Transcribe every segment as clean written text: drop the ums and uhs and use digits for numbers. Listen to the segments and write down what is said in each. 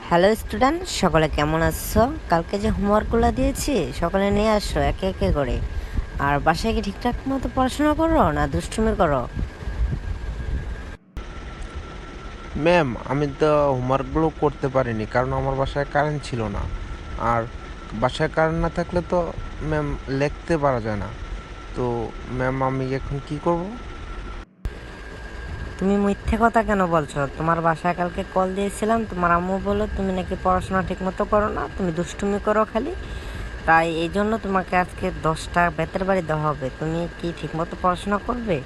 Hello student, সকলে কেমন আছো? কালকে যে হোমওয়ার্কগুলো দিয়েছি সকলে নিয়ে আসো একে একে করে। আর বাসায় কি ঠিকঠাক মতো পড়াশোনা করো না দুষ্টুমি করো? ম্যাম, আমি তো হোমওয়ার্কগুলো করতে পারিনি কারণ আমার বাসায় কারেন্ট ছিল না। আর বাসায় কারেন্ট না থাকলে তো ম্যাম লিখতে পারা যায় না। তো ম্যাম, আমি এখন কি করব? তুমি মিথ্যে কথা কেন বলছো? তোমার বাসায় কালকে কল দিয়েছিলাম, তোমার আম্মু বললো তুমি নাকি পড়াশোনা ঠিক মতো করো না, তুমি দুষ্টুমি করো খালি। তাই এই জন্য তোমাকে আজকে 10টা বেতের বাড়ি দেওয়া হবে। তুমি কি ঠিক মতো পড়াশোনা করবে?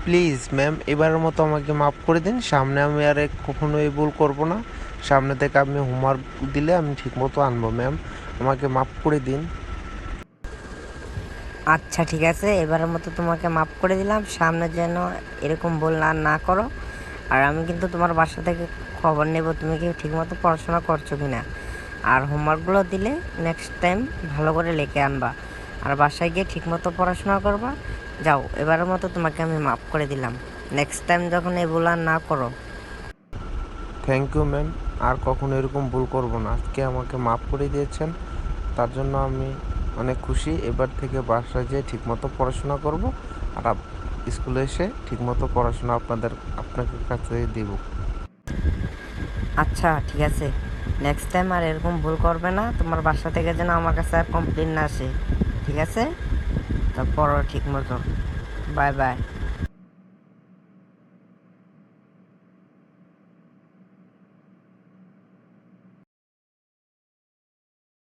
প্লিজ ম্যাম, এবারের মতো আমাকে মাফ করে দিন। সামনে আমি আর কখনো এই ভুল করব না। সামনে থেকে আপনি হোমওয়ার্ক দিলে আমি ঠিকমতো আনবো ম্যাম। আমাকে মাফ করে দিন। আচ্ছা ঠিক আছে, এবারের মতো তোমাকে মাফ করে দিলাম। সামনে যেন এরকম ভুল না করো। আর আমি কিন্তু তোমার বাসা থেকে খবর নেব তুমি কি ঠিকমতো পড়াশোনা করছো কি না। আর হোমওয়ার্কগুলো দিলে নেক্সট টাইম ভালো করে লিখে আনবা। আর বাসায় গিয়ে ঠিকমতো পড়াশোনা করবা। যাও, এবারের মতো তোমাকে আমি মাফ করে দিলাম। নেক্সট টাইম যখন এই ভুল আর না করো। Thank you ma'am. আর কখনো এরকম ভুল করব না। আজকে আমাকে মাফ করে দিয়েছেন, তার জন্য আমি অনেক খুশি। এবার থেকে বাসায় যেয়ে ঠিকমতো পড়াশোনা করব। আর স্কুলে এসে ঠিকমতো পড়াশোনা আপনাদের কাছে দিব। আচ্ছা ঠিক আছে, নেক্সট টাইম আর এরকম ভুল করবে না। তোমার বাসা থেকে যেন আমার কাছে আর কমপ্লেন না আসে। ঠিক আছে, তা পড়ো ঠিক মতো। Bye bye.